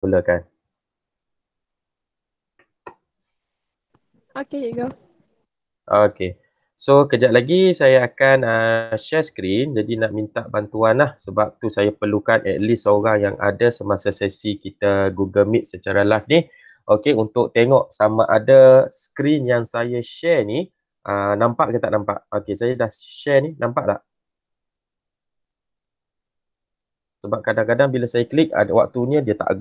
mulakan. Okey, cikgu. Okey. So, kejap lagi saya akan share screen. Jadi, nak minta bantuan lah. Sebab tu saya perlukan at least seorang yang ada semasa sesi kita Google Meet secara live ni. Okey, untuk tengok sama ada screen yang saya share ni, nampak ke tak nampak? Okey, saya dah share ni. Nampak tak? Sebab kadang-kadang bila saya klik, ada waktunya dia tak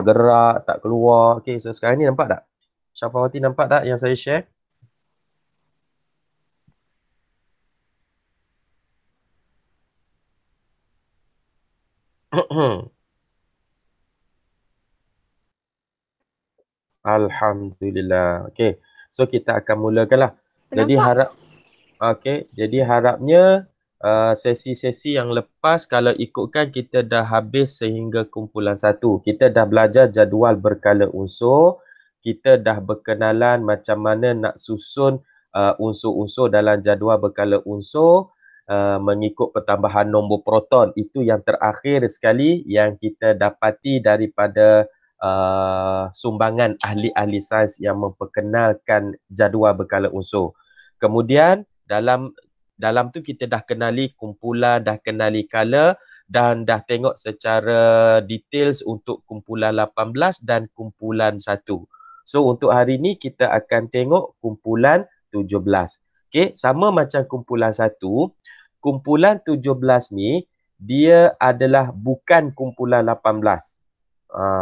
gerak, tak keluar. Okey, so sekarang ni nampak tak? Syafawati nampak tak yang saya share? Alhamdulillah. Okey. So kita akan mulakanlah. Jadi Nampak? harapnya sesi-sesi yang lepas kalau ikutkan kita dah habis sehingga kumpulan 1. Kita dah belajar jadual berkala unsur. Kita dah berkenalan macam mana nak susun unsur-unsur dalam jadual berkala unsur. Mengikut pertambahan nombor proton. Itu yang terakhir sekali yang kita dapati daripada sumbangan ahli-ahli sains yang memperkenalkan jadual berkala unsur. Kemudian dalam tu kita dah kenali kumpulan, dah kenali kala dan dah tengok secara details untuk kumpulan 18 dan kumpulan 1. So untuk hari ni kita akan tengok kumpulan 17. Okey, sama macam kumpulan 1, kumpulan 17 ni dia adalah bukan kumpulan 18.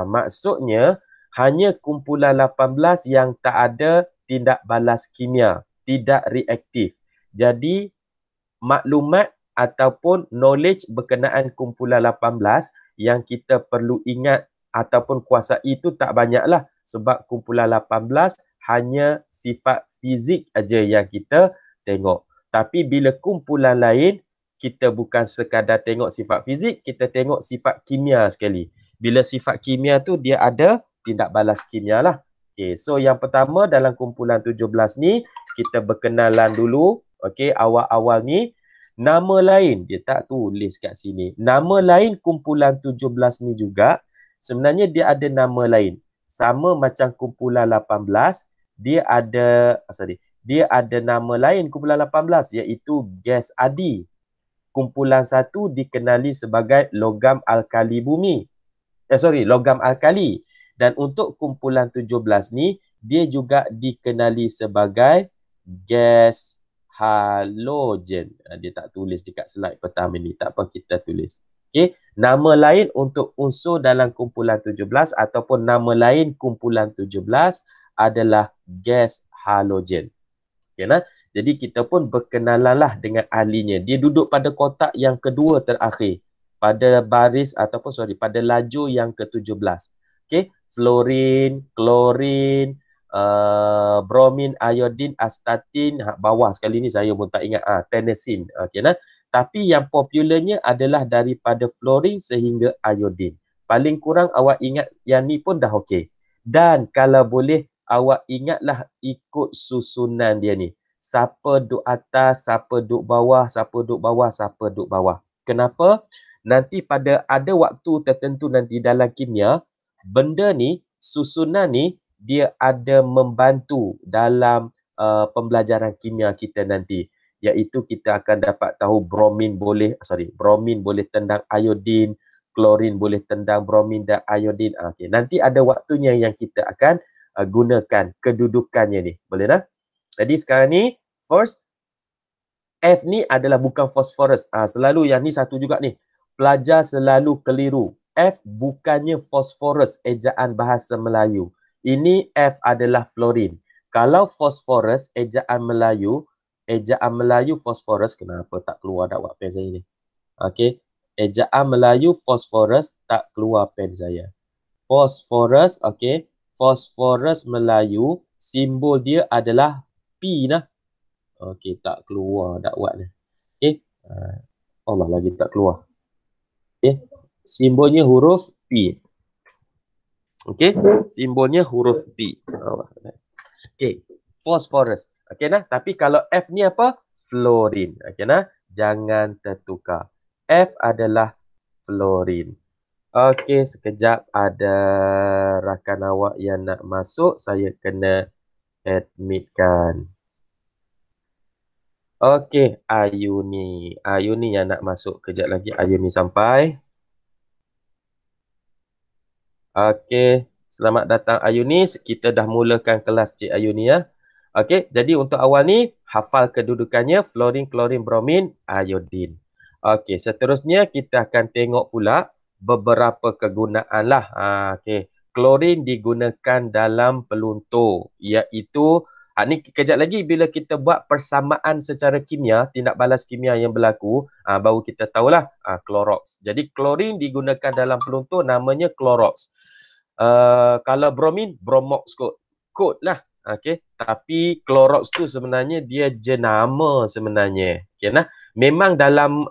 Maksudnya hanya kumpulan 18 yang tak ada tindak balas kimia, tidak reaktif. Jadi maklumat ataupun knowledge berkenaan kumpulan 18 yang kita perlu ingat ataupun kuasai itu tak banyaklah sebab kumpulan 18 hanya sifat fizik aja yang kita tengok. Tapi bila kumpulan lain, kita bukan sekadar tengok sifat fizik, kita tengok sifat kimia sekali. Bila sifat kimia tu dia ada tindak balas kimia lah. Okay, so yang pertama dalam kumpulan 17 ni, kita berkenalan dulu. Okay, awal-awal ni, nama lain, dia tak tulis kat sini. Nama lain kumpulan 17 ni juga, sebenarnya dia ada nama lain. Sama macam kumpulan 18, dia ada nama lain kumpulan 18 iaitu gas adi. Kumpulan 1 dikenali sebagai logam alkali bumi. Logam alkali. Dan untuk kumpulan 17 ni, dia juga dikenali sebagai gas halogen. Dia tak tulis dekat slide pertama ni. Tak apa, kita tulis. Okay. Nama lain untuk unsur dalam kumpulan 17 ataupun nama lain kumpulan 17 adalah gas halogen. Okay, nah? Jadi kita pun berkenalanlah dengan ahlinya. Dia duduk pada kotak yang kedua terakhir. Pada baris ataupun pada lajur yang ke-17. Okay. Fluorin, klorin, bromin, iodin, astatin. Bawah sekali ni saya pun tak ingat. Tennessine. Okay, nah? Tapi yang popularnya adalah daripada fluorin sehingga iodin. Paling kurang awak ingat yang ni pun dah okey. Dan kalau boleh awak ingatlah ikut susunan dia ni. Siapa duduk atas, siapa duduk bawah, siapa duduk bawah, siapa duduk bawah. Kenapa? Nanti pada ada waktu tertentu nanti dalam kimia, benda ni, susunan ni, dia ada membantu dalam pembelajaran kimia kita nanti. Iaitu kita akan dapat tahu bromin boleh tendang iodin, klorin boleh tendang bromin dan iodin. Okay. Nanti ada waktunya yang kita akan gunakan kedudukannya ni. Boleh tak? Jadi sekarang ni, first, F ni adalah bukan fosforus. Selalu yang ni satu juga ni. Pelajar selalu keliru. F bukannya fosforus, ejaan bahasa Melayu. Ini F adalah fluorin. Kalau fosforus, ejaan Melayu fosforus, kenapa tak keluar dakwah pen saya ni? Okey. Ejaan Melayu fosforus tak keluar pen saya. Fosforus, okey. Fosforus Melayu, simbol dia adalah P nah. Okey, tak keluar dakwat ni. Okey. Allah lagi tak keluar. Okey. Simbolnya huruf P. Okey. Simbolnya huruf P. Okey. Phosphorus. Okey nah. Tapi kalau F ni apa? Fluorine. Okey nah. Jangan tertukar. F adalah fluorine. Okey, sekejap ada rakan awak yang nak masuk, saya kena admitkan. Okey, Ayuni. Ayuni yang nak masuk. Kejap lagi Ayuni sampai. Okey, selamat datang Ayuni. Kita dah mulakan kelas Cik Ayuni ya. Okey, jadi untuk awal ni, hafal kedudukannya fluorine, klorin, bromin, iodin. Okey, seterusnya kita akan tengok pula beberapa kegunaan lah. Okey, klorin digunakan dalam peluntur, iaitu ni kejap lagi bila kita buat persamaan secara kimia, tindak balas kimia yang berlaku, baru kita tahulah Clorox. Jadi klorin digunakan dalam peluntur namanya Clorox. Kalau bromin, bromox kot. Kot lah. Okay. Tapi Clorox tu sebenarnya dia jenama sebenarnya. Okay, nah? Memang dalam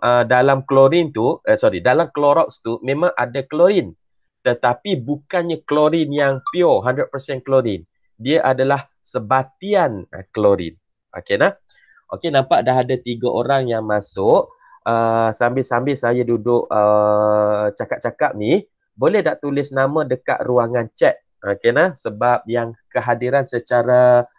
klorin tu, dalam Clorox tu memang ada klorin. Tetapi bukannya klorin yang pure, 100% klorin. Dia adalah sebatian klorin. Okay, nah? Okay, nampak dah ada 3 orang yang masuk. Sambil-sambil saya duduk cakap-cakap ni, boleh tak tulis nama dekat ruangan chat? Okay, nah? Sebab yang kehadiran secara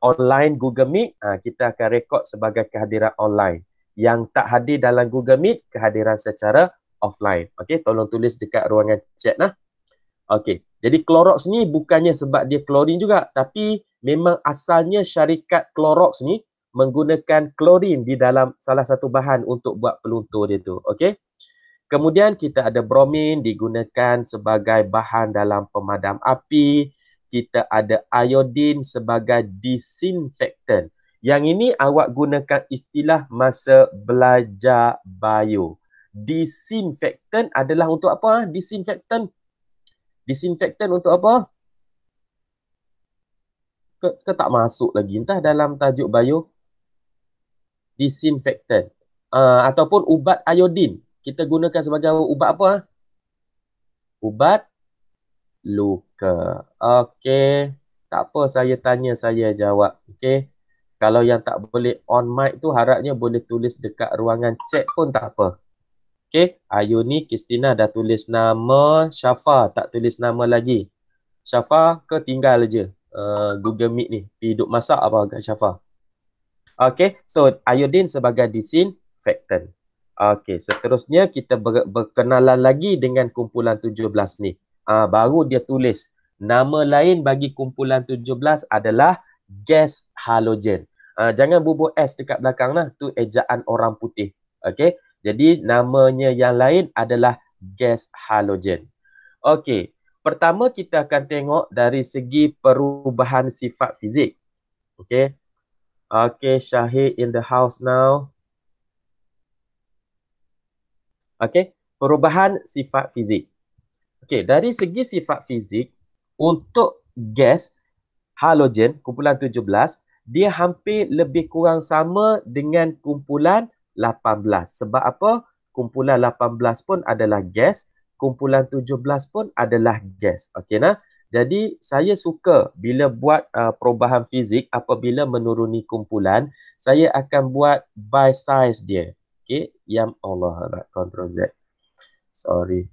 online Google Meet, kita akan rekod sebagai kehadiran online. Yang tak hadir dalam Google Meet, kehadiran secara offline. Okay, tolong tulis dekat ruangan chat nah. Okay, jadi Clorox ni bukannya sebab dia klorin juga, tapi memang asalnya syarikat Clorox ni menggunakan klorin di dalam salah satu bahan untuk buat peluntur dia tu. Okay. Kemudian kita ada bromin digunakan sebagai bahan dalam pemadam api. Kita ada iodin sebagai disinfektan. Yang ini awak gunakan istilah masa belajar bio. Disinfektan adalah untuk apa? Disinfektan untuk apa? Ke tak masuk lagi entah dalam tajuk bio. Disinfektan. Ataupun ubat iodin. Kita gunakan sebagai ubat apa? Ubat luka. Okey. Tak apa, saya tanya, saya jawab. Okey. Kalau yang tak boleh on mic tu harapnya boleh tulis dekat ruangan chat pun tak apa. Okey. Ayuni, Kristina dah tulis nama. Syafa tak tulis nama lagi. Syafa ke tinggal je Google Meet ni. Pergi duduk masak apa agak Syafa? Okey. So, iodin sebagai disinfektan. Okey, seterusnya kita berkenalan lagi dengan kumpulan 17 ni. Baru dia tulis nama lain bagi kumpulan 17 adalah gas halogen. Jangan bubur S dekat belakang lah. Tu ejaan orang putih. Okey, jadi namanya yang lain adalah gas halogen. Okey, pertama kita akan tengok dari segi perubahan sifat fizik. Okey. Okey, Syahid in the house now. Okey, perubahan sifat fizik. Okey, dari segi sifat fizik, untuk gas halogen, kumpulan 17, dia hampir lebih kurang sama dengan kumpulan 18. Sebab apa? Kumpulan 18 pun adalah gas, kumpulan 17 pun adalah gas. Okey nah? Jadi, saya suka bila buat perubahan fizik apabila menuruni kumpulan, saya akan buat by size dia. Okey, yang Allah, Ctrl Z. Sorry.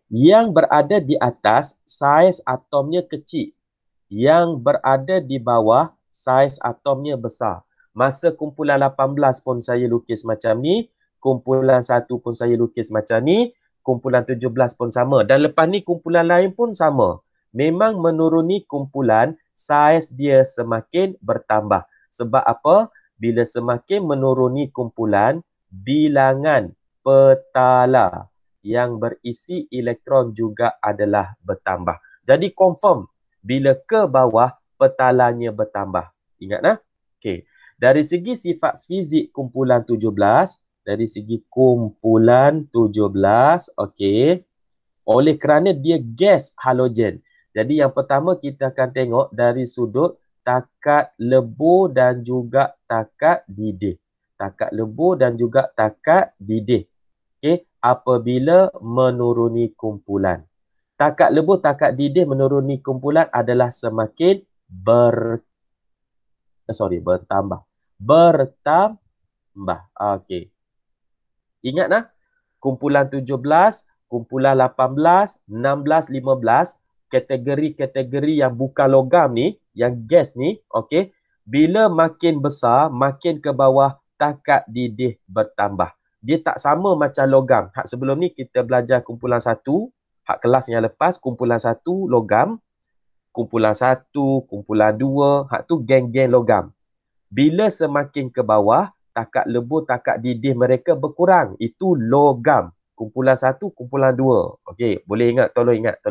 Yang berada di atas, saiz atomnya kecil. Yang berada di bawah, saiz atomnya besar. Masa kumpulan 18 pun saya lukis macam ni. Kumpulan 1 pun saya lukis macam ni. Kumpulan 17 pun sama. Dan lepas ni kumpulan lain pun sama. Memang menuruni kumpulan, saiz dia semakin bertambah. Sebab apa? Bila semakin menuruni kumpulan, bilangan petala yang berisi elektron juga adalah bertambah. Jadi confirm, bila ke bawah, petalanya bertambah. Ingat nah? Okey. Dari segi sifat fizik kumpulan 17, dari segi kumpulan 17, okey. Oleh kerana dia gas halogen. Jadi yang pertama kita akan tengok dari sudut takat lebur dan juga takat didih. Takat lebur dan juga takat didih. Okey, apabila menuruni kumpulan. Takat lebur, takat didih menuruni kumpulan adalah semakin bertambah. Bertambah. Okey. Ingat nah, kumpulan 17, kumpulan 18, 16, 15, kategori-kategori yang bukan logam ni, yang gas ni, okey, bila makin besar, makin ke bawah, takat didih bertambah. Dia tak sama macam logam. Hak sebelum ni kita belajar kumpulan 1, hak kelas yang lepas kumpulan 1 logam, kumpulan 1, kumpulan 2, hak tu geng-geng logam. Bila semakin ke bawah, takat lebur, takat didih mereka berkurang. Itu logam. Kumpulan 1, kumpulan 2. Okey, boleh ingat, tolong ingat.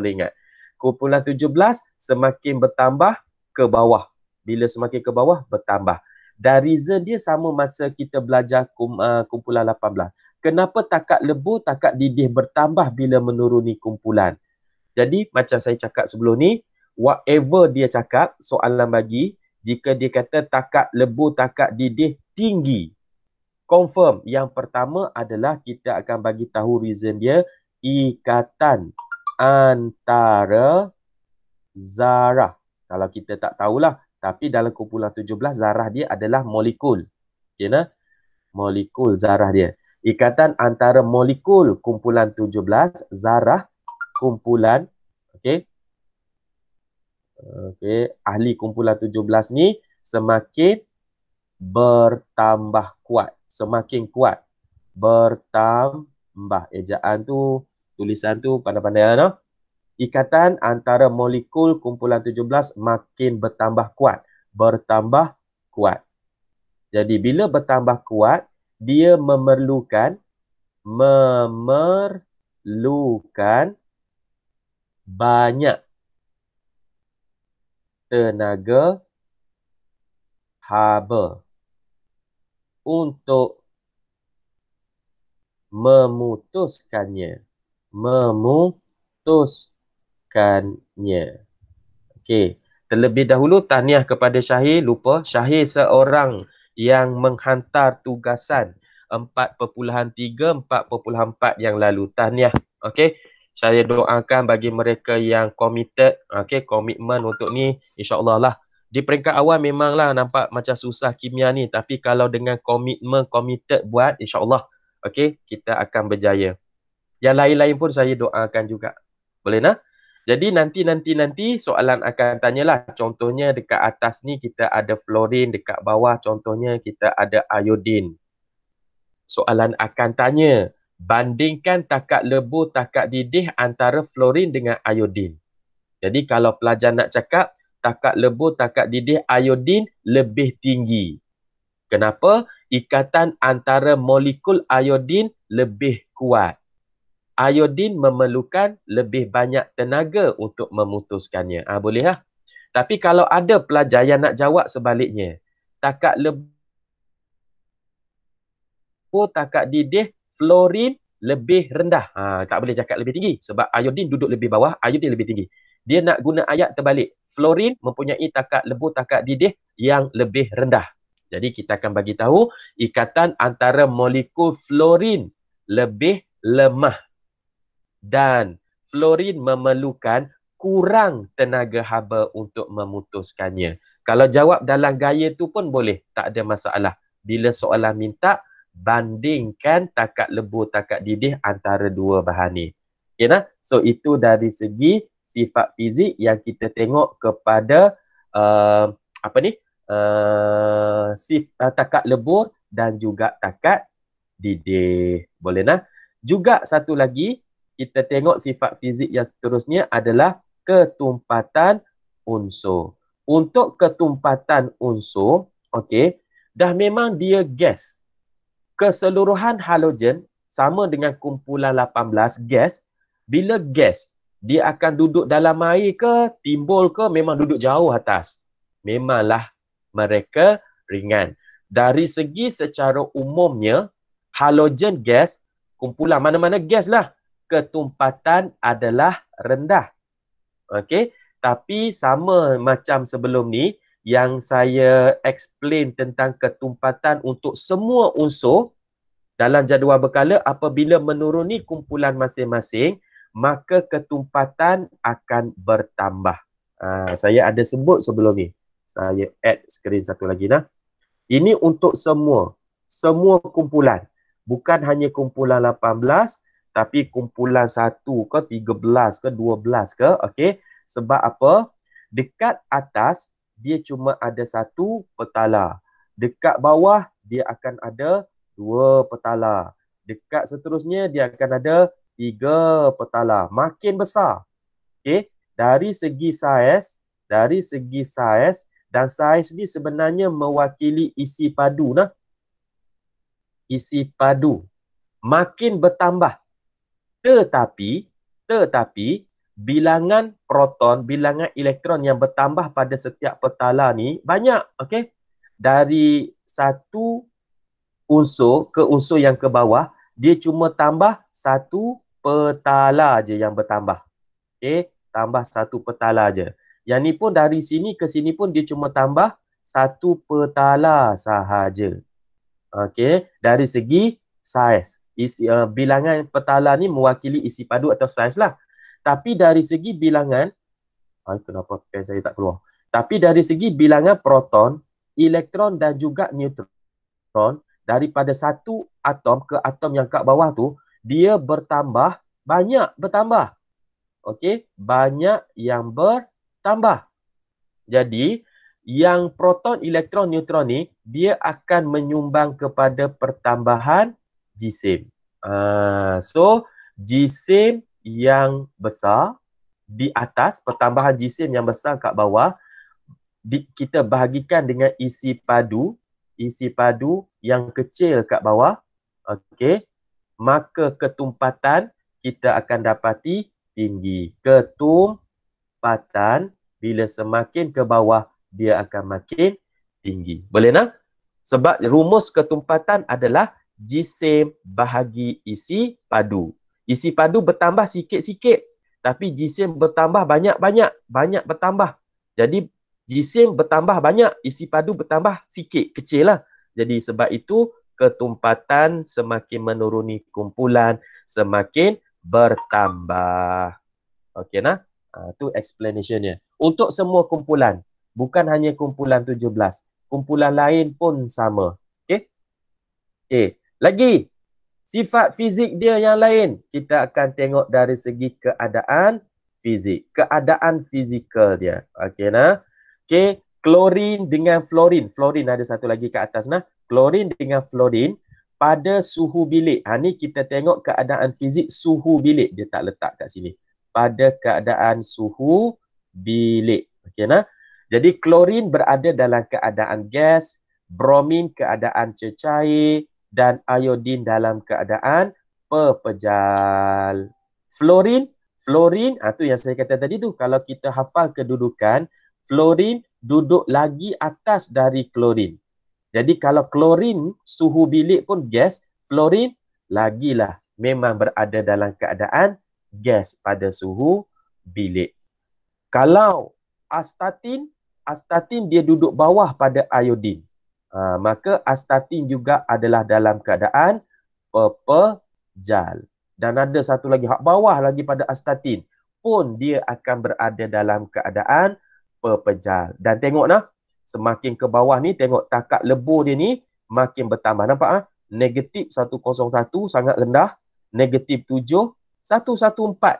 Kumpulan 17 semakin bertambah ke bawah. Bila semakin ke bawah, bertambah. Dan reason dia sama masa kita belajar kumpulan 18. Kenapa takat lebur, takat didih bertambah bila menuruni kumpulan? Jadi macam saya cakap sebelum ni, whatever dia cakap, soalan bagi, jika dia kata takat lebur, takat didih tinggi, confirm. Yang pertama adalah kita akan bagi tahu reason dia, ikatan antara zarah. Kalau kita tak tahulah, tapi dalam kumpulan 17 zarah dia adalah molekul. Okay, nah? Molekul zarah dia. Ikatan antara molekul kumpulan 17, zarah kumpulan, okey. Okey, ahli kumpulan 17 ni semakin bertambah kuat, semakin kuat, bertambah. Ejaan tu, tulisan tu pandai-pandai no? Ikatan antara molekul kumpulan 17 makin bertambah kuat, bertambah kuat. Jadi bila bertambah kuat, dia memerlukan banyak tenaga haba untuk memutuskannya. Okey, terlebih dahulu tahniah kepada Syahir. Lupa, Syahir seorang yang menghantar tugasan 4.3, 4.4 yang lalu. Tahniah. Okey, saya doakan bagi mereka yang committed, okey, komitmen untuk ni, insya-Allah lah. Di peringkat awal memanglah nampak macam susah kimia ni, tapi kalau dengan komitmen, committed buat, insya-Allah, okey, kita akan berjaya. Yang lain-lain pun saya doakan juga. Boleh nak? Jadi nanti soalan akan tanyalah. Contohnya dekat atas ni kita ada fluorin, dekat bawah contohnya kita ada iodin. Soalan akan tanya, bandingkan takat lebur, takat didih antara fluorin dengan iodin. Jadi kalau pelajar nak cakap, takat lebur, takat didih, iodin lebih tinggi. Kenapa? Ikatan antara molekul iodin lebih kuat. Iodin memerlukan lebih banyak tenaga untuk memutuskannya. Boleh lah. Tapi kalau ada pelajar yang nak jawab sebaliknya, takat lebur, takat didih, fluorin lebih rendah. Tak boleh cakap lebih tinggi sebab iodin duduk lebih bawah, iodin lebih tinggi. Dia nak guna ayat terbalik. Fluorin mempunyai takat lebur, takat didih yang lebih rendah. Jadi kita akan bagi tahu ikatan antara molekul fluorin lebih lemah. Dan fluorin memerlukan kurang tenaga haba untuk memutuskannya. Kalau jawab dalam gaya tu pun boleh, tak ada masalah. Bila soalan minta, bandingkan takat lebur, takat didih antara dua bahan ni. Okay, nah? So itu dari segi sifat fizik yang kita tengok kepada takat lebur dan juga takat didih. Boleh nah? Juga satu lagi, kita tengok sifat fizik yang seterusnya adalah ketumpatan unsur. Untuk ketumpatan unsur, okey, dah memang dia gas. Keseluruhan halogen sama dengan kumpulan 18 gas. Bila gas, dia akan duduk dalam air ke, timbul ke, memang duduk jauh atas. Memanglah mereka ringan. Dari segi secara umumnya, halogen gas, kumpulan mana-mana gas lah, ketumpatan adalah rendah. Okey, tapi sama macam sebelum ni yang saya explain tentang ketumpatan untuk semua unsur dalam jadual berkala, apabila menuruni kumpulan masing-masing, maka ketumpatan akan bertambah. Saya ada sebut sebelum ni. Saya add skrin satu lagi nah. Ini untuk semua kumpulan. Bukan hanya kumpulan 18, tapi kumpulan 1 ke 13 ke 12 ke. Okey. Sebab apa? Dekat atas, dia cuma ada satu petala. Dekat bawah, dia akan ada dua petala. Dekat seterusnya, dia akan ada tiga petala. Makin besar. Okey. Dari segi saiz, dan saiz ni sebenarnya mewakili isi padu nah. Isi padu makin bertambah. Tetapi bilangan proton, bilangan elektron yang bertambah pada setiap petala ni banyak, okey? Dari satu unsur ke unsur yang ke bawah, dia cuma tambah satu petala je yang bertambah. Okey, tambah satu petala je. Yang ni pun dari sini ke sini pun dia cuma tambah satu petala sahaja. Okey, dari segi saiz. Bilangan petala ni mewakili isi padu atau saiz lah. Tapi dari segi bilangan, kenapa pen saya tak keluar? Tapi dari segi bilangan proton, elektron dan juga neutron, daripada satu atom ke atom yang kat bawah tu, dia bertambah, banyak bertambah. Okey, banyak yang bertambah. Jadi, yang proton, elektron, neutron ni, dia akan menyumbang kepada pertambahan jisim. So, jisim yang besar di atas, pertambahan jisim yang besar kat bawah, kita bahagikan dengan isi padu yang kecil kat bawah. Okey, maka ketumpatan kita akan dapati tinggi. Ketumpatan bila semakin ke bawah, dia akan makin tinggi. Boleh nak? Sebab rumus ketumpatan adalah jisim bahagi isi padu. Isi padu bertambah sikit-sikit, tapi jisim bertambah banyak bertambah. Jadi jisim bertambah banyak, isi padu bertambah sikit, kecil lah. Jadi sebab itu ketumpatan semakin menuruni kumpulan, semakin bertambah. Okey nah? Itu explanationnya. Untuk semua kumpulan, bukan hanya kumpulan 17. Kumpulan lain pun sama. Okey? Okey. Lagi, sifat fizik dia yang lain. Kita akan tengok dari segi keadaan fizik. Keadaan fizikal dia. Okey nah? Okey. Klorin dengan fluorin. Fluorin ada satu lagi kat atas nah. Klorin dengan fluorin pada suhu bilik. Ni kita tengok keadaan fizik suhu bilik. Dia tak letak kat sini. Pada keadaan suhu bilik. Okey nah. Jadi klorin berada dalam keadaan gas, bromin keadaan cecair dan iodin dalam keadaan pepejal. Fluorin tu yang saya kata tadi tu, kalau kita hafal kedudukan, fluorin duduk lagi atas dari klorin. Jadi kalau klorin suhu bilik pun gas, fluorin lagilah memang berada dalam keadaan gas pada suhu bilik. Kalau astatin dia duduk bawah pada iodin. Maka astatin juga adalah dalam keadaan pepejal. Dan ada satu lagi, hak bawah lagi pada astatin pun dia akan berada dalam keadaan pepejal. Dan tengok nah, semakin ke bawah ni, tengok takat lebur dia ni makin bertambah. Nampak negatif 101 sangat rendah, negatif 7, 114.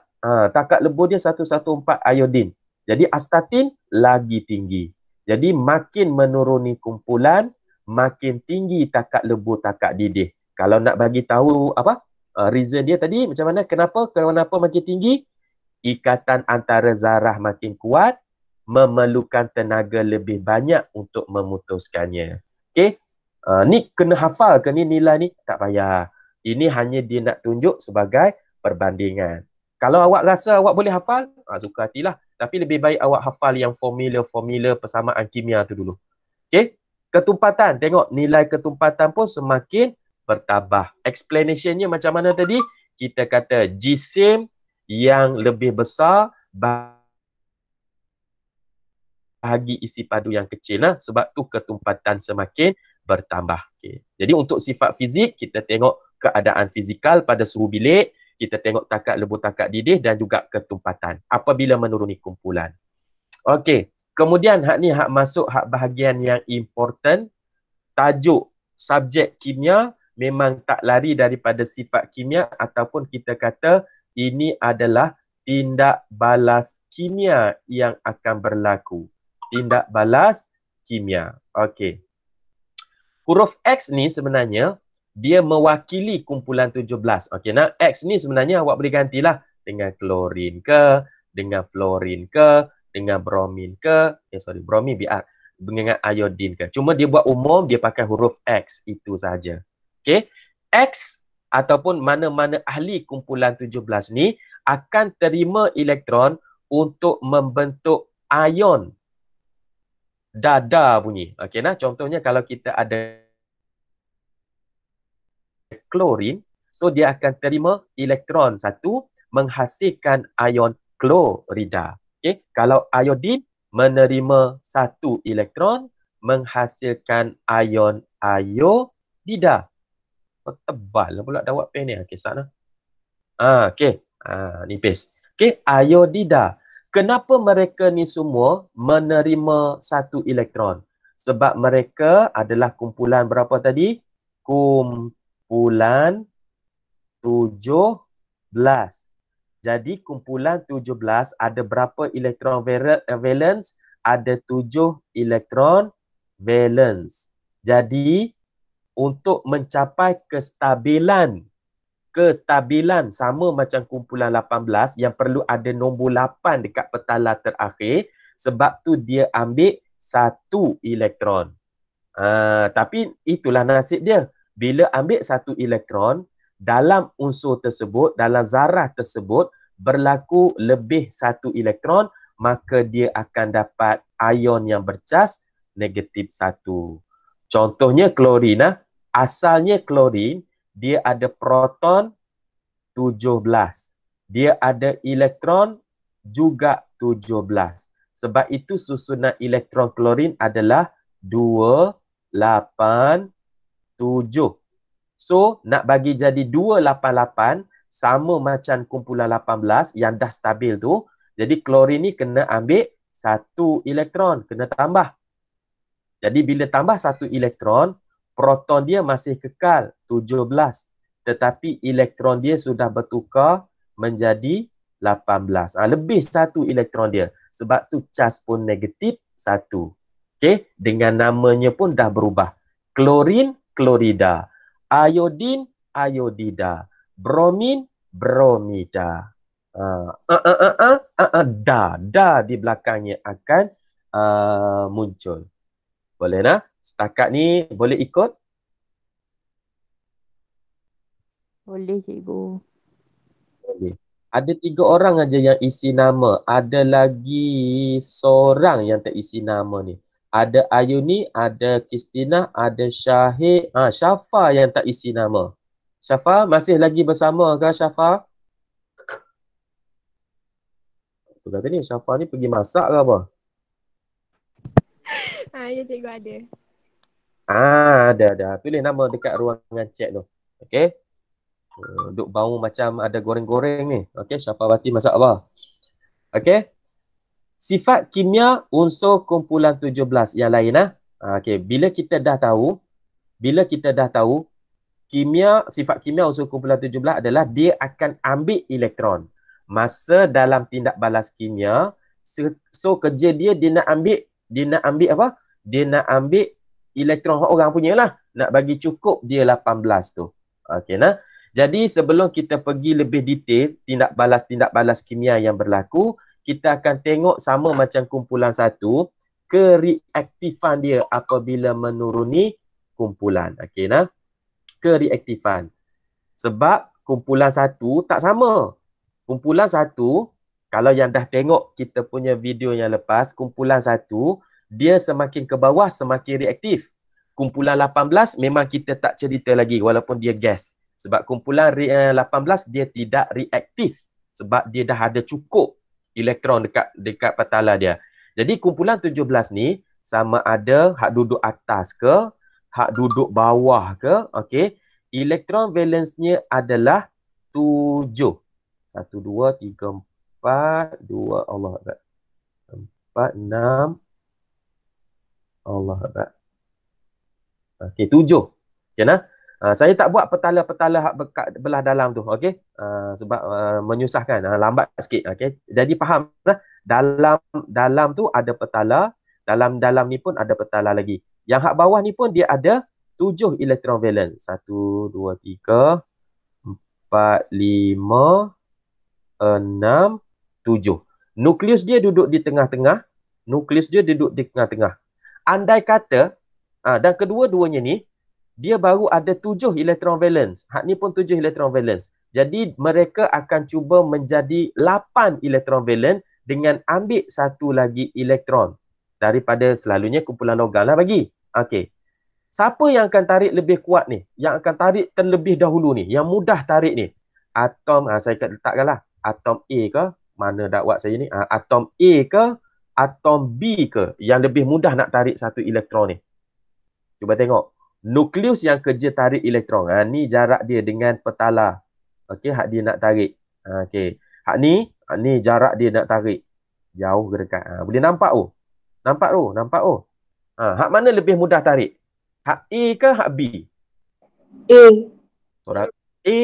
Takat lebur dia 114 iodin. Jadi astatin lagi tinggi. Jadi makin menuruni kumpulan, makin tinggi takat lebur, takat didih. Kalau nak bagi tahu apa reason dia tadi macam mana, kenapa makin tinggi? Ikatan antara zarah makin kuat, memerlukan tenaga lebih banyak untuk memutuskannya. Okey? Ni kena hafal ke ni nilai ni? Tak payah. Ini hanya dia nak tunjuk sebagai perbandingan. Kalau awak rasa awak boleh hafal, suka hatilah. Tapi lebih baik awak hafal yang formula persamaan kimia tu dulu. Okey? Ketumpatan. Tengok nilai ketumpatan pun semakin bertambah. Explanationnya macam mana tadi? Kita kata jisim yang lebih besar bahagi isi padu yang kecil lah. Sebab tu ketumpatan semakin bertambah. Okay. Jadi untuk sifat fizik, kita tengok keadaan fizikal pada suhu bilik, kita tengok takat lebur, takat didih dan juga ketumpatan apabila menuruni kumpulan. Okey. Kemudian hak masuk bahagian yang important, tajuk subjek kimia memang tak lari daripada sifat kimia ataupun kita kata ini adalah tindak balas kimia yang akan berlaku. Tindak balas kimia. Okey. Huruf X ni sebenarnya dia mewakili kumpulan 17. Okey, nah X ni sebenarnya awak boleh gantilah dengan klorin ke, dengan fluorin ke, dengan bromin ke, bromin biar dengan iodin ke. Cuma dia buat umum, dia pakai huruf X itu saja. Okey. X ataupun mana-mana ahli kumpulan 17 ni akan terima elektron untuk membentuk ion dada bunyi. Okey, nah contohnya kalau kita ada klorin, so dia akan terima elektron satu menghasilkan ion klorida. Okey, kalau iodin menerima satu elektron menghasilkan ion iodida. Tebal pula dawat pen ni. Okey, sana. Okey. Nipis. Okey, iodida. Kenapa mereka ni semua menerima satu elektron? Sebab mereka adalah kumpulan berapa tadi? Kumpulan 17. Jadi kumpulan 17 ada berapa elektron valence? Ada 7 elektron valence. Jadi untuk mencapai kestabilan sama macam kumpulan 18 yang perlu ada nombor 8 dekat petala terakhir, sebab tu dia ambil satu elektron. Tapi itulah nasib dia. Bila ambil satu elektron, dalam unsur tersebut, dalam zarah tersebut, berlaku lebih satu elektron, maka dia akan dapat ion yang bercas negatif 1. Contohnya klorin. Asalnya klorin, dia ada proton 17. Dia ada elektron juga 17. Sebab itu susunan elektron klorin adalah 2, 8, 7. So, nak bagi jadi 288 sama macam kumpulan 18 yang dah stabil tu. Jadi klorin ni kena ambil satu elektron, kena tambah. Jadi bila tambah satu elektron, proton dia masih kekal 17. Tetapi elektron dia sudah bertukar menjadi 18. Lebih satu elektron dia. Sebab tu cas pun negatif 1. Okey, dengan namanya pun dah berubah. Klorin, klorida. Iodin, iodida. Bromin, bromida. Da di belakangnya akan muncul. Boleh nak? Setakat ni boleh ikut? Boleh, cikgu. Boleh. Ada 3 orang aja yang isi nama. Ada lagi seorang yang tak isi nama ni. Ada Ayuni, ada Kristina, ada Syahid. Syafa yang tak isi nama. Syafa masih lagi bersama ke Syafa? Tu kata ni, Syafa ni pergi masak ke apa? Ya, cikgu ada. Ada. Tulis nama dekat ruangan chat tu. Okey. Duk bau macam ada goreng-goreng ni. Okey, Syafawati masak apa? Okey. Sifat kimia unsur kumpulan 17 yang lain okey, bila kita dah tahu sifat kimia unsur kumpulan 17 adalah dia akan ambil elektron. Masa dalam tindak balas kimia, so kerja dia nak ambil apa? Dia nak ambil elektron orang punya lah. Nak bagi cukup dia 18 tu. Okey nah. Jadi sebelum kita pergi lebih detail tindak balas kimia yang berlaku, kita akan tengok sama macam kumpulan 1, kereaktifan dia apabila menuruni kumpulan. Okey nah. Kereaktifan. Sebab kumpulan 1 tak sama. Kumpulan 1, kalau yang dah tengok kita punya video yang lepas, kumpulan 1 dia semakin ke bawah semakin reaktif. Kumpulan 18 memang kita tak cerita lagi walaupun dia gas. Sebab kumpulan 18 dia tidak reaktif. Sebab dia dah ada cukup elektron dekat petala dia. Jadi kumpulan 17 ni sama ada hak duduk atas ke, hak duduk bawah ke, okey. Elektron valence-nya adalah 7. 1, 2, 3, 4, 2, Allah Akbar. 4, 6, Allah Akbar. Okey, 7. Okay, nah? Saya tak buat petala-petala hak belah dalam tu, okey? Sebab menyusahkan, lambat sikit, okey? Jadi faham lah, dalam tu ada petala, dalam ni pun ada petala lagi. Yang hak bawah ni pun dia ada 7 elektron valence. 1 2 3 4 5 6 7. Nukleus dia duduk di tengah-tengah. Andai kata dan kedua-duanya ni dia baru ada 7 elektron valence. Hak ni pun 7 elektron valence. Jadi mereka akan cuba menjadi 8 elektron valence dengan ambil satu lagi elektron daripada selalunya kumpulan logam lah bagi. Okey. Siapa yang akan tarik lebih kuat ni? Yang akan tarik terlebih dahulu ni, yang mudah tarik ni. Atom, saya letakkanlah. Atom A ke? Mana dakwat saya ni? Atom A ke? Atom B ke? Yang lebih mudah nak tarik satu elektron ni. Cuba tengok. Nukleus yang kerja tarik elektron. Ni jarak dia dengan petala. Okey, hak dia nak tarik. Okey. Hak ni jarak dia nak tarik. Jauh ke dekat. Boleh nampak tu? Nampak tu? Hak mana lebih mudah tarik? Hak A ke hak B? A. Orang A.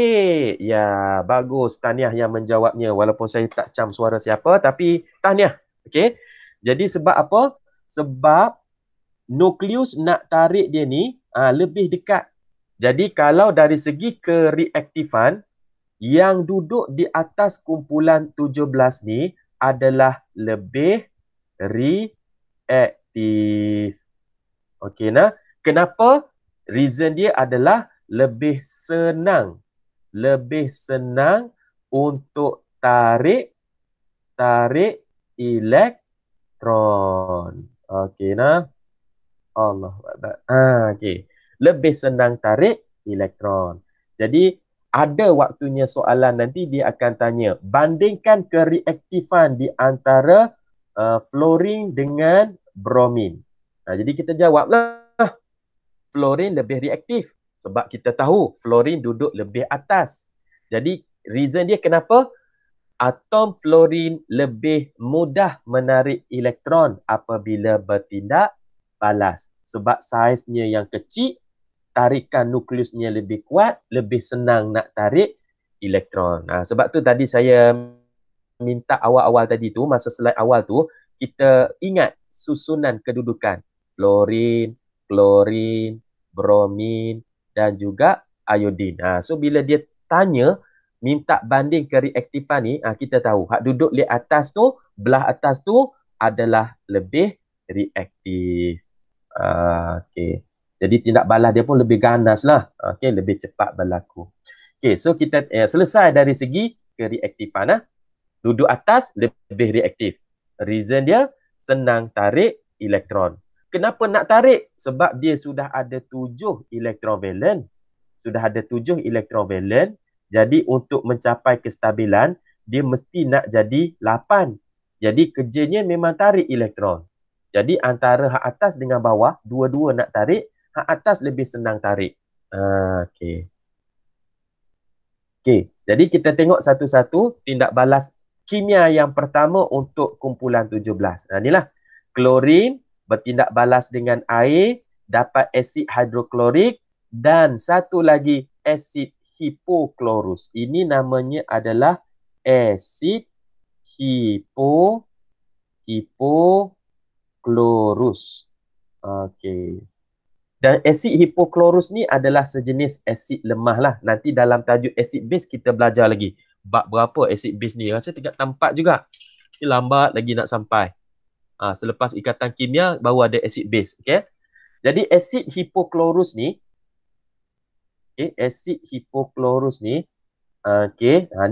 Ya, bagus. Tahniah yang menjawabnya. Walaupun saya tak cam suara siapa, tapi tahniah. Okey. Jadi sebab apa? Sebab nukleus nak tarik dia ni lebih dekat. Jadi kalau dari segi kereaktifan, yang duduk di atas kumpulan 17 ni adalah lebih reaktif. Okey nah. Kenapa? Reason dia adalah lebih senang untuk tarik elektron. Okey nah. Allah Akbar. Okey. Lebih senang tarik elektron. Jadi ada waktunya soalan nanti dia akan tanya, bandingkan kereaktifan di antara fluorine dengan bromin. Jadi kita jawablah, fluorine lebih reaktif sebab kita tahu fluorine duduk lebih atas. Jadi reason dia kenapa? Atom fluorine lebih mudah menarik elektron apabila bertindak balas. Sebab saiznya yang kecil, tarikan nukleusnya lebih kuat, lebih senang nak tarik elektron. Sebab tu tadi saya minta awal-awal tadi tu, masa slide awal tu, kita ingat susunan kedudukan. Fluorine, klorin, bromin dan juga iodin. So bila dia tanya, minta banding kereaktifan ni, kita tahu hak duduk di atas tu, belah atas tu adalah lebih reaktif. Okey. Jadi tindak balas dia pun lebih ganas lah. Okey, lebih cepat berlaku. Okey, so kita selesai dari segi kereaktifan. Duduk atas lebih reaktif. Reason dia senang tarik elektron. Kenapa nak tarik? Sebab dia sudah ada 7 elektron valent. Jadi untuk mencapai kestabilan, dia mesti nak jadi 8. Jadi kerjanya memang tarik elektron. Jadi antara hak atas dengan bawah, dua-dua nak tarik, hak atas lebih senang tarik. Okey. Okey, jadi kita tengok satu-satu tindak balas kimia yang pertama untuk kumpulan 17. Inilah. Klorin bertindak balas dengan air, dapat asid hidroklorik dan satu lagi asid hipoklorus. Ini namanya adalah asid hipoklorus. Okey. Dan asid hipoklorus ni adalah sejenis asid lemah lah. Nanti dalam tajuk asid base kita belajar lagi. Bab berapa asid base ni? Rasa 3 4 juga. Ini lambat lagi nak sampai. Selepas ikatan kimia baru ada asid base. Okay? Jadi asid hipoklorus ni, ni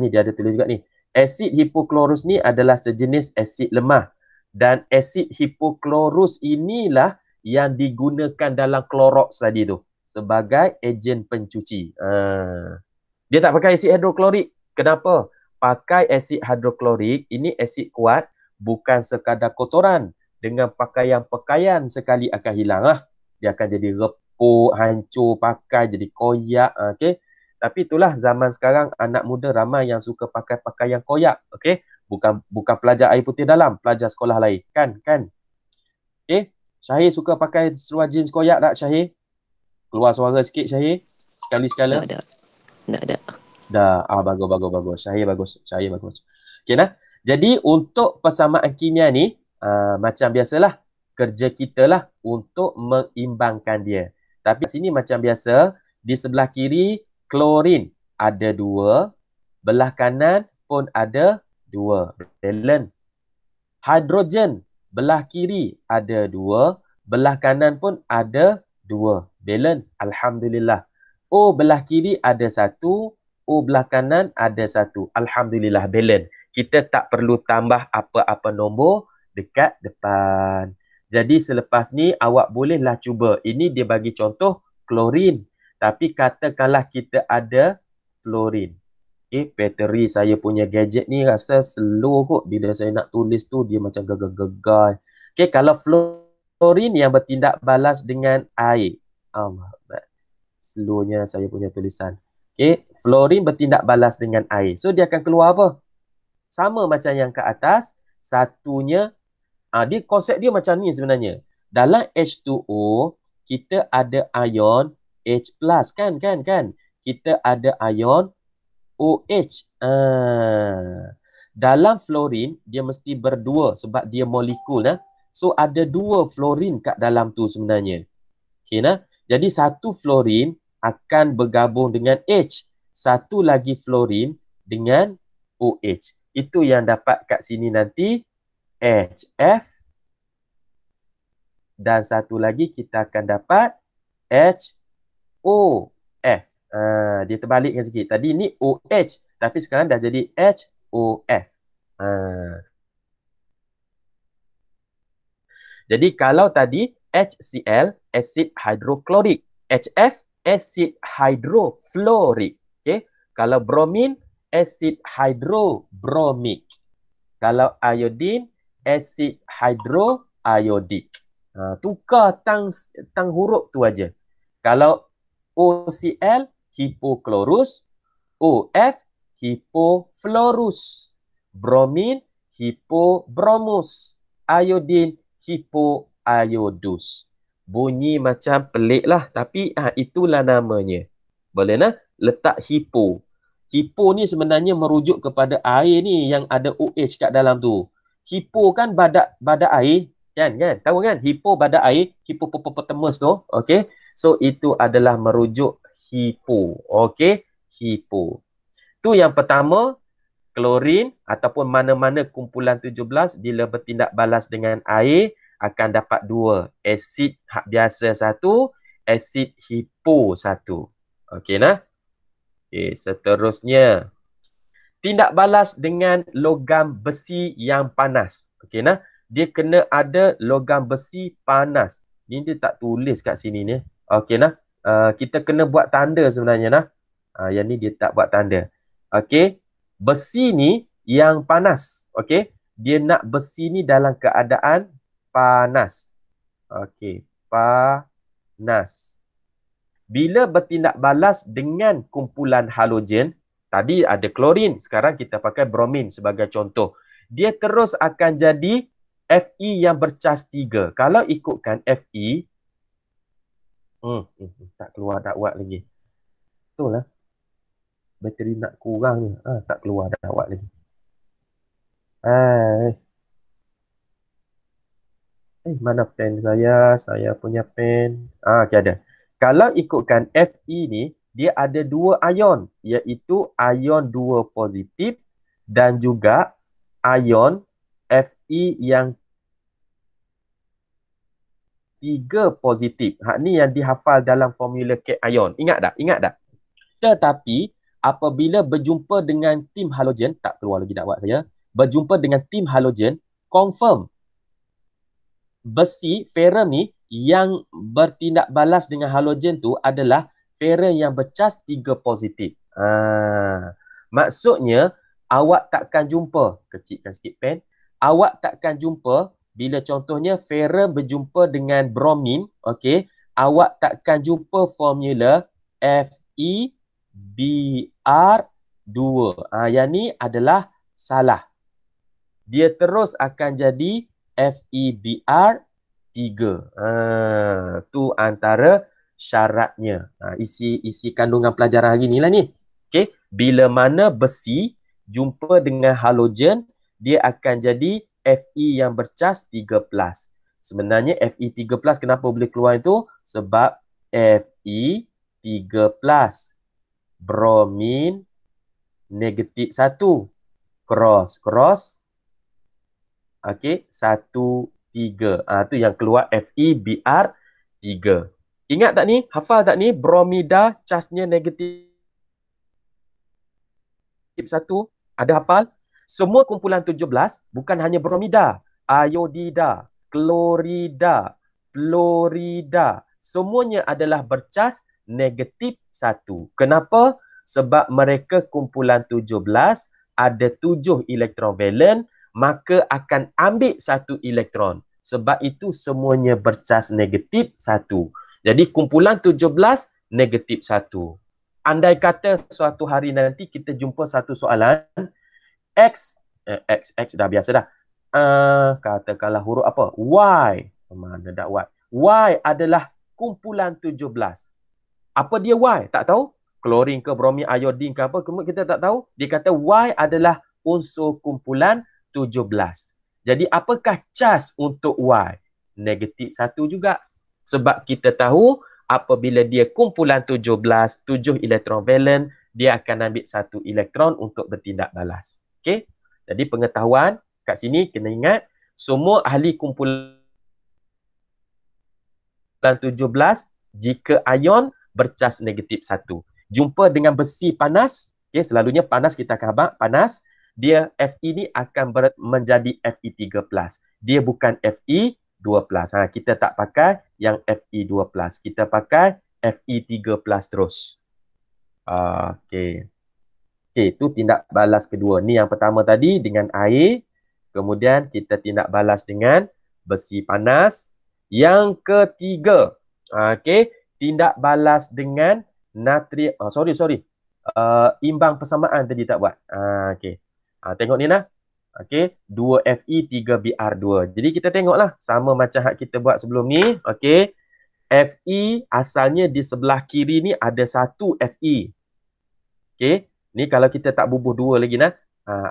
dia ada tulis juga ni. Asid hipoklorus ni adalah sejenis asid lemah. Dan asid hipoklorus inilah yang digunakan dalam Clorox tadi tu sebagai ejen pencuci. Dia tak pakai asid hidroklorik. Kenapa? Pakai asid hidroklorik, ini asid kuat, bukan sekadar kotoran. Dengan pakaian-pakaian sekali akan hilang lah. Dia akan jadi repuk, hancur pakai, jadi koyak. Okay? Tapi itulah zaman sekarang anak muda ramai yang suka pakai pakaian koyak. Okay? Bukan pelajar air putih dalam, pelajar sekolah lain. Kan? Okay? Syahir suka pakai seluar jeans koyak tak, Syahir? Keluar suara sikit, Syahir. sekali sekala? Tak ada. Dah, bagus. Cahaya bagus. Okey nah. Jadi untuk persamaan kimia ni, macam biasalah, kerja kita lah untuk mengimbangkan dia. Tapi sini macam biasa, di sebelah kiri klorin ada 2, belah kanan pun ada 2. Balance. Hidrogen belah kiri ada 2, belah kanan pun ada 2. Balance. Alhamdulillah. O belah kiri ada 1, O belah kanan ada 1. Alhamdulillah, balance. Kita tak perlu tambah apa-apa nombor dekat depan. Jadi selepas ni awak bolehlah cuba. Ini dia bagi contoh klorin. Tapi katakanlah kita ada fluorin. Bateri saya punya gadget ni rasa slow kot. Bila saya nak tulis tu dia macam gegar-gegar. Kalau fluorin yang bertindak balas dengan air. Allah, slownya saya punya tulisan. Fluorin bertindak balas dengan air. So dia akan keluar apa? Sama macam yang ke atas. Satunya, dia konsep dia macam ni sebenarnya. Dalam H2O, kita ada ion H+, kan? Kita ada ion OH. Dalam fluorin, dia mesti berdua sebab dia molekul. So, ada 2 fluorin kat dalam tu sebenarnya. Jadi, satu fluorin akan bergabung dengan H. Satu lagi fluorin dengan OH. Itu yang dapat kat sini nanti HF. Dan satu lagi kita akan dapat HOF. Dia terbalikkan sikit. Tadi ni OH. Tapi sekarang dah jadi HOF. Jadi kalau tadi HCl, asid hidroklorik. HF, asid hidrofluorik. Kalau bromin, asid hidrobromik. Kalau iodin, asid hidroiodik. Tukar tang huruf tu aja. Kalau OCl, hipochlorus. OF, hipofluorus. Bromin, hipobromus. Iodin, hipoiodus. Bunyi macam pelik lah. Tapi itulah namanya. Boleh nah? Letak hipo. Hipo ni sebenarnya merujuk kepada air ni yang ada OH kat dalam tu. Hipo kan badak air. Kan? Tahu kan? Hipo badak air. Hippopotamus tu. Okay. So, itu adalah merujuk hipo. Okay. Hipo. Tu yang pertama. Klorin ataupun mana-mana kumpulan 17 bila bertindak balas dengan air akan dapat 2. Asid biasa 1, asid hipo 1. Okey nah. Seterusnya. Tindak balas dengan logam besi yang panas. Okey nah. Dia kena ada logam besi panas. Ni dia tak tulis kat sini ni. Okey nah. Kita kena buat tanda sebenarnya nah. Yang ni dia tak buat tanda. Okey. Besi ni yang panas. Okey. Dia nak besi ni dalam keadaan panas. Okey. Panas. Bila bertindak balas dengan kumpulan halogen, tadi ada klorin, sekarang kita pakai bromin sebagai contoh. Dia terus akan jadi Fe yang bercas 3. Kalau ikutkan Fe, tak keluar dakwat lagi. Betul lah. Bateri nak kurang ni. Tak keluar dakwat lagi. Mana pen saya? Saya punya pen. Okay, ada. Kalau ikutkan Fe ni, dia ada 2 ion. Iaitu ion 2 positif dan juga ion Fe yang 3 positif. Ni yang dihafal dalam formula cation. Ingat tak? Tetapi, apabila berjumpa dengan tim halogen, tak keluar lagi dakwat saya, berjumpa dengan tim halogen, confirm besi ferrum ni yang bertindak balas dengan halogen tu adalah ferrum yang bercas 3 positif. Maksudnya, awak takkan jumpa, kecilkan sikit pen, awak takkan jumpa bila contohnya ferrum berjumpa dengan bromin, okey, awak takkan jumpa formula FeBr2. Yang ni adalah salah. Dia terus akan jadi FeBr3. Tu antara syaratnya. Isi kandungan pelajaran hari ni lah ni. Okey, bila mana besi jumpa dengan halogen, dia akan jadi Fe yang bercas 3+. Sebenarnya Fe 3+ kenapa boleh keluar itu? Sebab Fe 3+. Bromin negatif 1. Cross. Okey, 1, 3. Tu yang keluar FeBr 3. Ingat tak ni? Hafal tak ni? Bromida casnya negatif 1. Ada hafal? Semua kumpulan 17 bukan hanya bromida, iodida, klorida, fluorida. Semuanya adalah bercas negatif 1. Kenapa? Sebab mereka kumpulan 17 ada 7 elektron valen, maka akan ambil 1 elektron. Sebab itu semuanya bercas negatif 1. Jadi kumpulan 17 negatif 1. Andai kata suatu hari nanti kita jumpa satu soalan X dah biasa dah. Katakanlah huruf apa? Y. Mana dah Y? Y adalah kumpulan 17. Apa dia Y? Tak tahu. Klorin ke bromin, iodin ke apa, kita tak tahu. Dia kata Y adalah unsur kumpulan 17. Jadi apakah cas untuk Y? Negatif 1 juga. Sebab kita tahu apabila dia kumpulan 17, 7 elektron valen, dia akan ambil 1 elektron untuk bertindak balas. Okey? Jadi pengetahuan kat sini kena ingat, semua ahli kumpulan 17 jika ion bercas negatif 1. Jumpa dengan besi panas, okey, selalunya panas kita akan habaq, panas, dia Fe ni akan menjadi Fe3+. Dia bukan Fe2+. Kita tak pakai yang Fe2+. Kita pakai Fe3+ terus. Okey. Okey, itu tindak balas kedua. Ni yang pertama tadi dengan air. Kemudian kita tindak balas dengan besi panas. Yang ketiga, okey, tindak balas dengan natrium. Imbang persamaan tadi tak buat. Okey. Tengok ni lah. Okey, 2Fe 3Br2. Jadi kita tengoklah sama macam hak kita buat sebelum ni. Okey. Fe asalnya di sebelah kiri ni ada 1 Fe. Okey. Ni kalau kita tak bubuh 2 lagi nah.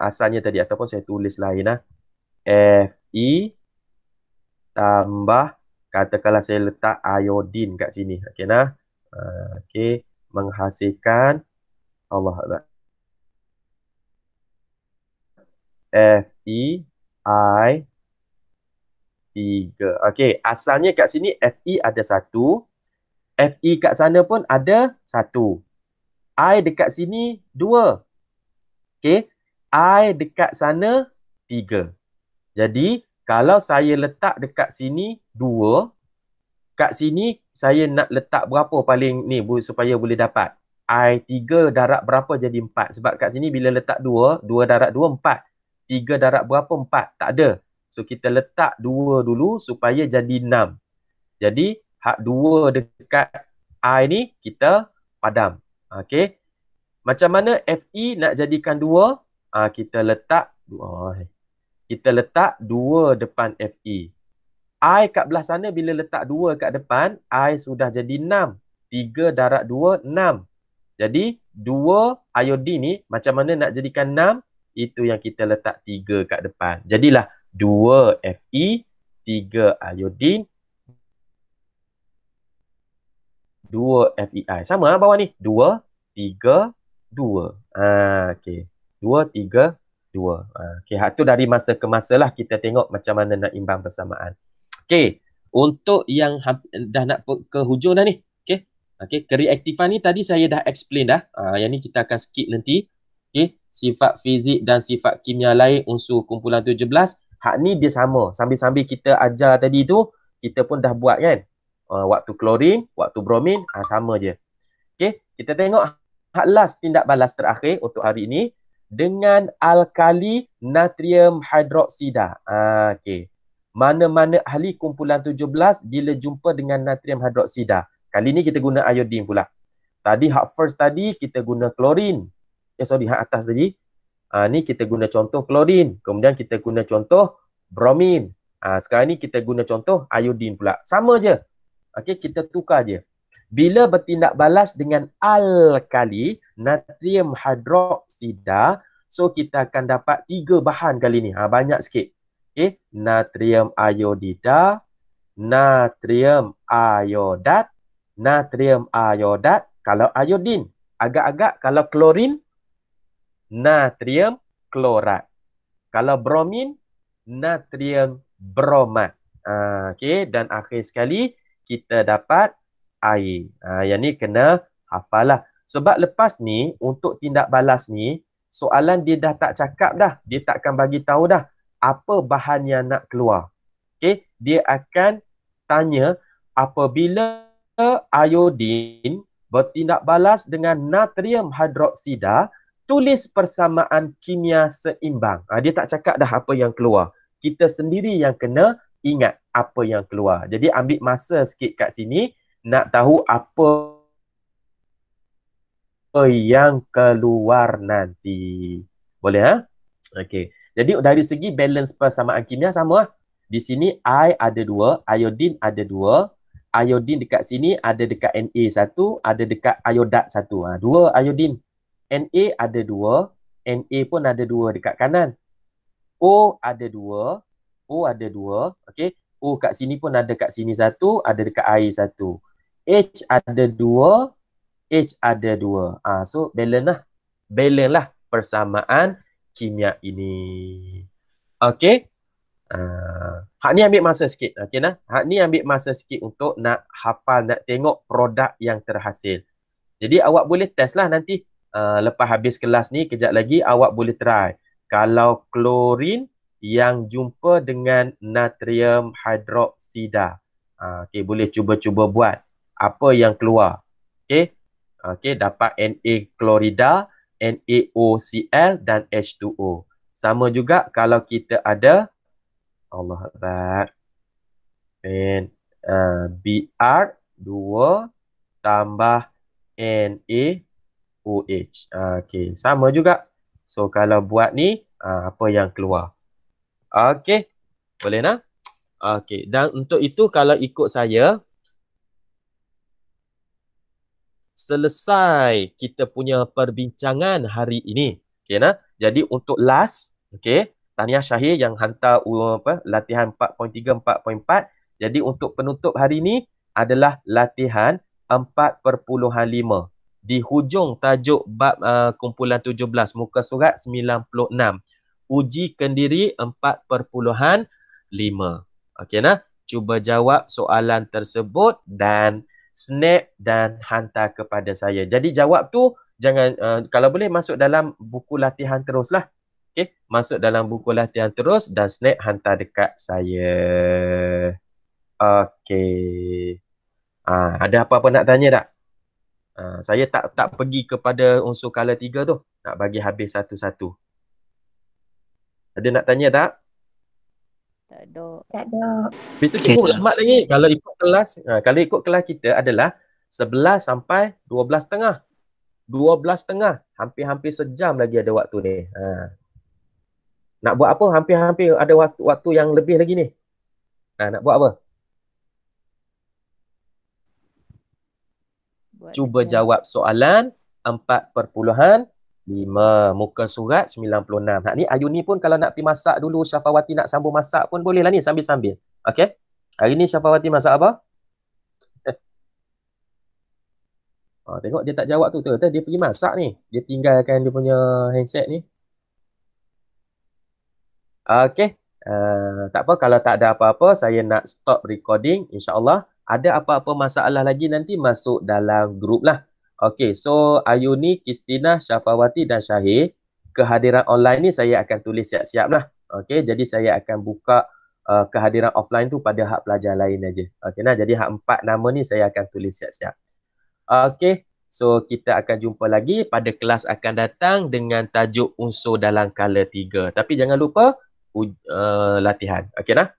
Asalnya tadi ataupun saya tulis lain nah. Fe tambah, katakanlah saya letak iodin kat sini. Okey nah. Okey, menghasilkan Allah Akbar. Fe I 3. Okey, asalnya kat sini Fe ada 1. Fe kat sana pun ada 1. I dekat sini 2. Okey, I dekat sana 3. Jadi, kalau saya letak dekat sini 2, kat sini saya nak letak berapa paling ni supaya boleh dapat? I 3 darab berapa jadi 4? Sebab kat sini bila letak 2, 2 darab 2, 4. 3 darab berapa? 4. Tak ada. So, kita letak 2 dulu supaya jadi 6. Jadi, hak 2 dekat I ni, kita padam. Okey. Macam mana Fe nak jadikan 2? Kita letak 2 depan Fe. I kat belah sana bila letak 2 kat depan, I sudah jadi 6. 3 darab 2, 6. Jadi, 2 iodin ni, macam mana nak jadikan 6? Itu yang kita letak 3 kat depan. Jadilah 2 Fe, 3 iodin, 2 FeI. Sama bawah ni. 2, 3, 2. Okey. 2, 3, 2. Okey, hak tu dari masa ke masa lah kita tengok macam mana nak imbang persamaan. Okey, untuk yang dah nak ke hujung dah ni. Okey. Okey, kereaktifan ni tadi saya dah explain dah. Yang ni kita akan skip nanti. Okey, sifat fizik dan sifat kimia lain unsur kumpulan 17. Hak ni dia sama. Sambil-sambil kita ajar tadi tu, kita pun dah buat kan. Waktu klorin, waktu bromin, sama je. Okey, kita tengok hak last tindak balas terakhir untuk hari ini dengan alkali natrium hidroksida. Okey. Mana-mana ahli kumpulan 17 bila jumpa dengan natrium hidroksida. Kali ni kita guna iodin pula. Tadi hak first tadi kita guna klorin. Hak atas tadi. Ni kita guna contoh klorin. Kemudian kita guna contoh bromin. Sekarang ni kita guna contoh iodin pula. Sama je. Okey, kita tukar je. Bila bertindak balas dengan alkali, natrium hidroksida, so kita akan dapat 3 bahan kali ni. Banyak sikit. Okay. Natrium iodida, natrium iodat, natrium iodat, kalau iodin. Agak-agak kalau klorin, natrium klorat. Kalau bromin, natrium bromat. Okay. Dan akhir sekali, kita dapat air. Yang ni kena hafal lah. Sebab lepas ni, untuk tindak balas ni, soalan dia dah tak cakap dah. Dia takkan bagi tahu dah apa bahan yang nak keluar. Okay. Dia akan tanya apabila iodin bertindak balas dengan natrium hidroksida, tulis persamaan kimia seimbang. Dia tak cakap dah apa yang keluar. Kita sendiri yang kena ingat apa yang keluar. Jadi ambil masa sikit kat sini nak tahu apa yang keluar nanti. Boleh Okey. Jadi dari segi balance persamaan kimia sama lah. Di sini I ada 2, iodin ada 2. Iodin dekat sini ada dekat Na 1, ada dekat iodat 1. 2 iodin. Na ada 2, Na pun ada 2 dekat kanan. O ada 2, O ada 2. Okey. O kat sini pun ada kat sini 1, ada dekat air 1. H ada 2, H ada 2. So balance lah. Balance lah persamaan kimia ini. Okey. Hak ni ambil masa sikit. Okey nah. Hak ni ambil masa sikit untuk nak hafal, nak tengok produk yang terhasil. Jadi awak boleh test lah nanti. Lepas habis kelas ni, kejap lagi awak boleh try. Kalau klorin yang jumpa dengan natrium hidroksida. Okey, boleh cuba-cuba buat. Apa yang keluar. Okey. Okey, dapat Na klorida, NaOCl dan H2O. Sama juga kalau kita ada Allah Akbar. Br2 tambah NaOH. Okey, sama juga. So kalau buat ni, apa yang keluar. Okey, boleh nak? Okey, dan untuk itu kalau ikut saya, selesai kita punya perbincangan hari ini. Okey nak? Jadi untuk last, okey, tahniah Syahir yang hantar latihan 4.3, 4.4. Jadi untuk penutup hari ini adalah latihan 4.5. Di hujung tajuk bab kumpulan 17, muka surat 96. Uji kendiri 4.5. Okey nah? Cuba jawab soalan tersebut dan snap dan hantar kepada saya. Jadi jawab tu jangan, kalau boleh masuk dalam buku latihan teruslah. Okey, masuk dalam buku latihan terus dan snap hantar dekat saya. Okey. Ada apa-apa nak tanya tak? Saya tak pergi kepada unsur color 3 tu. Nak bagi habis satu-satu. Ada nak tanya tak? Tak ada. Tak ada. Habis tu cikgu selamat lagi. Kalau ikut kelas kita adalah 11 sampai 12.30. 12.30. Hampir-hampir sejam lagi ada waktu ni. Nak buat apa? Hampir-hampir ada waktu yang lebih lagi ni. Nak buat apa? Cuba jawab soalan 4.5. Muka surat 96. Hak ni Ayuni pun kalau nak pergi masak dulu, Syafawati nak sambung masak pun boleh lah ni sambil-sambil. Okey? Hari ni Syafawati masak apa? Tengok dia tak jawab tu. Dia pergi masak ni. Dia tinggalkan dia punya handset ni. Okey. Tak apa, kalau tak ada apa-apa, saya nak stop recording. InsyaAllah. Ada apa-apa masalah lagi nanti masuk dalam grup lah. Okey, so Ayuni, Kristina, Syafawati dan Syahir, kehadiran online ni saya akan tulis siap-siap lah. Okey, jadi saya akan buka kehadiran offline tu pada hak pelajar lain aja. Okey nah, jadi hak 4 nama ni saya akan tulis siap-siap. Okey, so kita akan jumpa lagi pada kelas akan datang dengan tajuk unsur dalam color 3. Tapi jangan lupa latihan. Okey nah.